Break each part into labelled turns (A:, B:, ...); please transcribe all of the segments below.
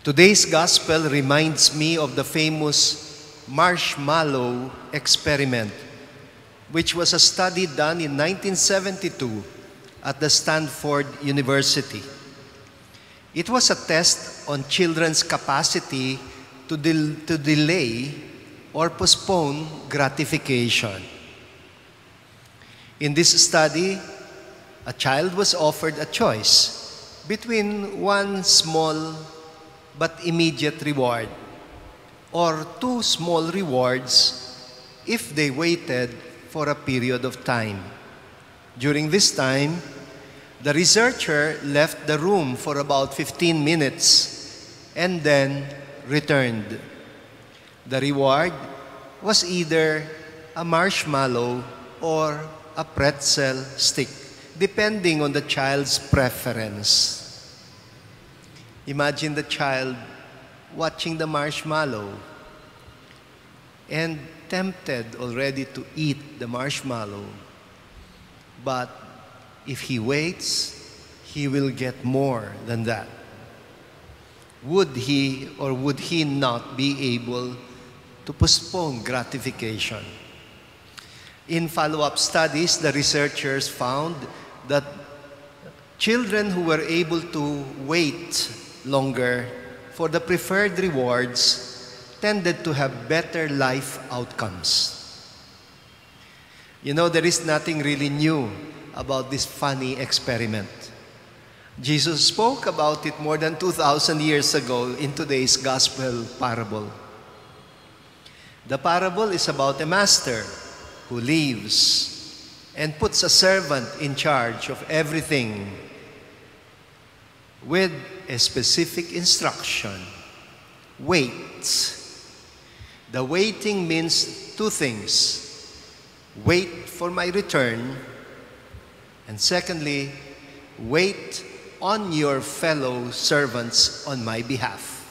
A: Today's gospel reminds me of the famous marshmallow experiment, which was a study done in 1972 at the Stanford University. It was a test on children's capacity to delay or postpone gratification. In this study, a child was offered a choice between one small but immediate reward or two small rewards if they waited for a period of time. During this time, the researcher left the room for about 15 minutes and then returned. The reward was either a marshmallow or a pretzel stick, depending on the child's preference. Imagine the child watching the marshmallow and tempted already to eat the marshmallow. But if he waits, he will get more than that. Would he or would he not be able to postpone gratification? In follow-up studies, the researchers found that children who were able to wait longer for the preferred rewards tended to have better life outcomes. You know, there is nothing really new about this funny experiment. Jesus spoke about it more than 2,000 years ago in today's gospel parable. The parable is about a master who leaves and puts a servant in charge of everything with a specific instruction: wait. The waiting means two things: wait for my return, and secondly, wait on your fellow servants on my behalf.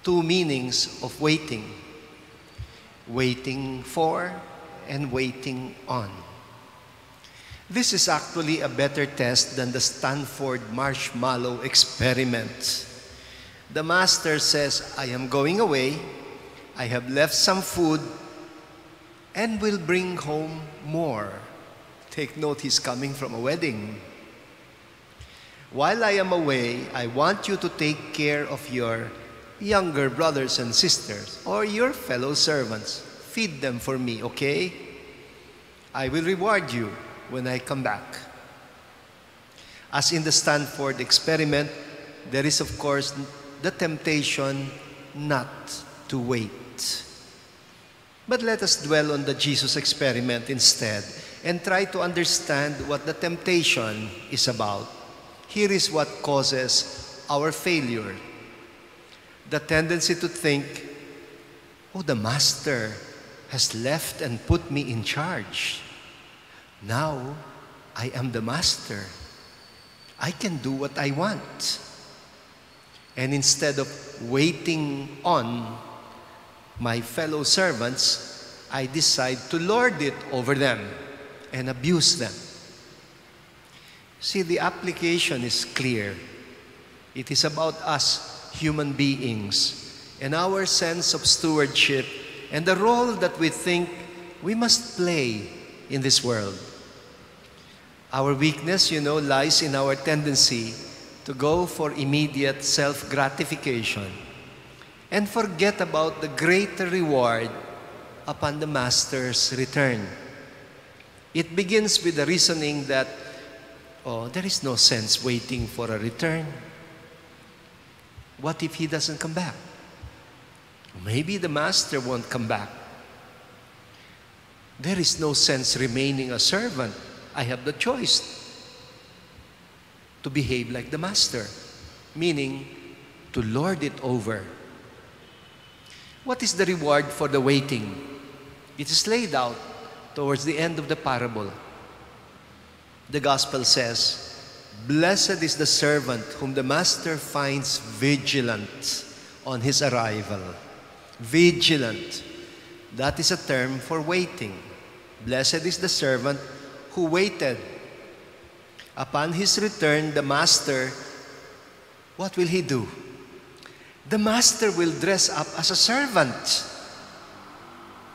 A: Two meanings of waiting: waiting for and waiting on. This is actually a better test than the Stanford marshmallow experiment. The master says, I am going away, I have left some food, and will bring home more. Take note, he's coming from a wedding. While I am away, I want you to take care of your younger brothers and sisters or your fellow servants. Feed them for me, okay? I will reward you when I come back. As in the Stanford experiment, there is of course the temptation not to wait. But let us dwell on the Jesus experiment instead and try to understand what the temptation is about. Here is what causes our failure: the tendency to think, oh, the master has left and put me in charge. Now, I am the master. I can do what I want. And instead of waiting on my fellow servants, I decide to lord it over them and abuse them. See, the application is clear. It is about us human beings and our sense of stewardship and the role that we think we must play in this world. Our weakness, lies in our tendency to go for immediate self-gratification and forget about the greater reward upon the master's return. It begins with the reasoning that, there is no sense waiting for a return. What if he doesn't come back? Maybe the master won't come back. There is no sense remaining a servant. I have the choice to behave like the master, meaning to lord it over. What is the reward for the waiting? It is laid out towards the end of the parable. The gospel says, "Blessed is the servant whom the master finds vigilant on his arrival." Vigilant. That is a term for waiting. Blessed is the servant who waited. Upon his return, the master, what will he do? the master will dress up as a servant.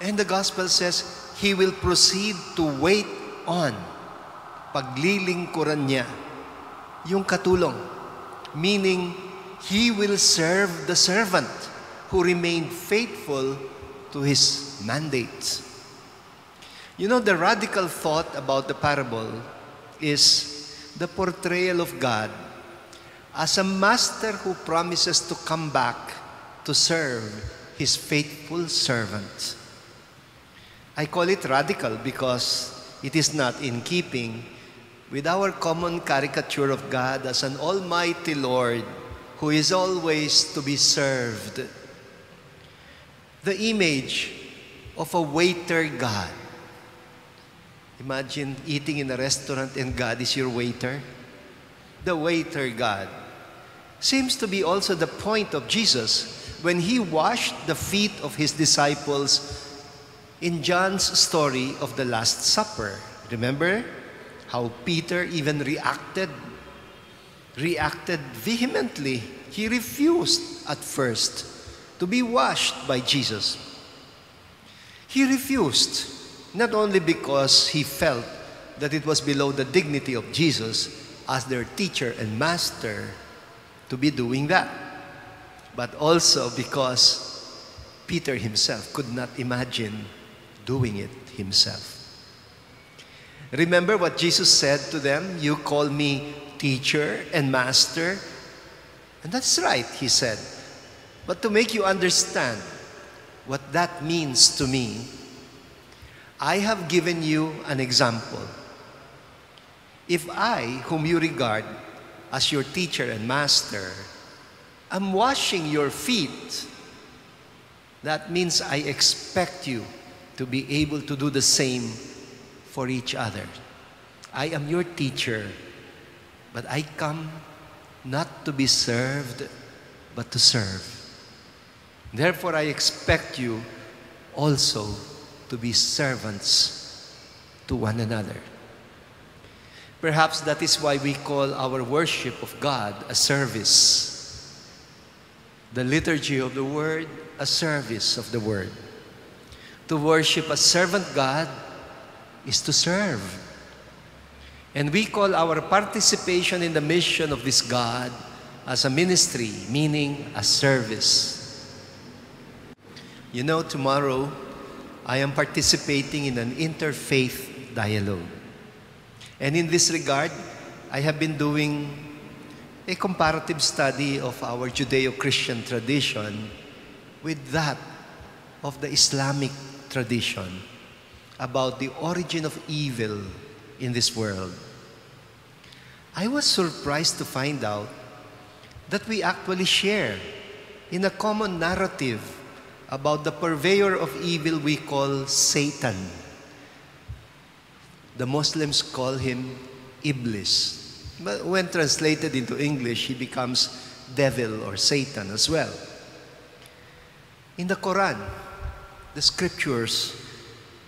A: And the gospel says, he will proceed to wait on. Paglilingkuran niya yung katulong. Meaning, he will serve the servant who remained faithful to his mandate. You know, the radical thought about the parable is the portrayal of God as a master who promises to come back to serve his faithful servant. I call it radical because it is not in keeping with our common caricature of God as an almighty Lord who is always to be served. The image of a waiter God. Imagine eating in a restaurant and God is your waiter. The waiter God seems to be also the point of Jesus when he washed the feet of his disciples in John's story of the Last Supper. Remember how Peter even reacted vehemently. He refused at first to be washed by Jesus. He refused, not only because he felt that it was below the dignity of Jesus as their teacher and master to be doing that, but also because Peter himself could not imagine doing it himself. Remember what Jesus said to them, "You call me teacher and master." And that's right, he said. But to make you understand what that means to me, I have given you an example. If I, whom you regard as your teacher and master, am washing your feet, that means I expect you to be able to do the same for each other. I am your teacher, but I come not to be served, but to serve. Therefore, I expect you also to be servants to one another. Perhaps that is why we call our worship of God a service. The liturgy of the Word, a service of the Word. To worship a servant God is to serve. And we call our participation in the mission of this God as a ministry, meaning a service. You know, tomorrow, I am participating in an interfaith dialogue. And in this regard, I have been doing a comparative study of our Judeo-Christian tradition with that of the Islamic tradition about the origin of evil in this world. I was surprised to find out that we actually share in a common narrative about the purveyor of evil we call Satan. The Muslims call him Iblis. But when translated into English, he becomes devil or Satan as well. In the Quran, the scriptures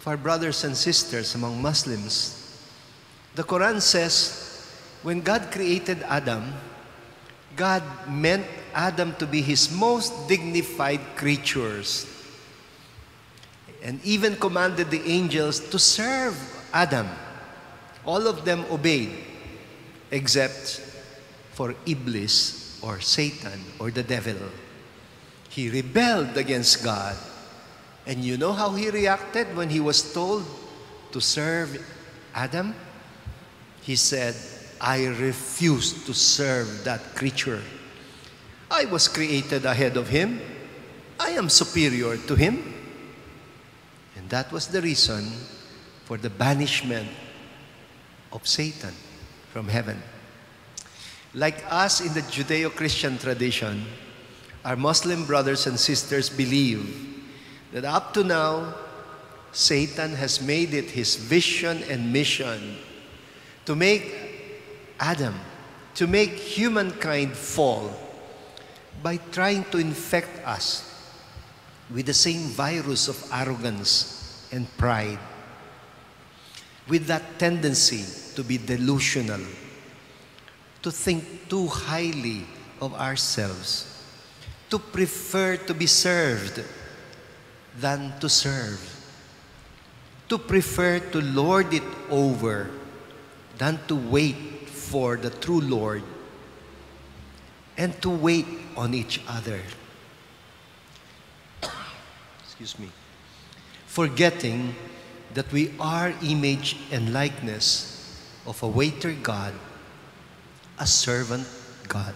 A: of our brothers and sisters among Muslims, the Quran says, when God created Adam, God meant Adam to be his most dignified creatures and even commanded the angels to serve Adam. All of them obeyed except for Iblis or Satan or the devil. He rebelled against God. And you know how he reacted when he was told to serve Adam? He said, I refuse to serve that creature. I was created ahead of him. I am superior to him. And that was the reason for the banishment of Satan from heaven. Like us in the Judeo-Christian tradition, our Muslim brothers and sisters believe that up to now, Satan has made it his vision and mission to make Adam, to make humankind fall by trying to infect us with the same virus of arrogance and pride, with that tendency to be delusional, to think too highly of ourselves, to prefer to be served than to serve, to prefer to lord it over than to wait for the true Lord, and to wait on each other. Excuse me. Forgetting that we are image and likeness of a waiter God, a servant God.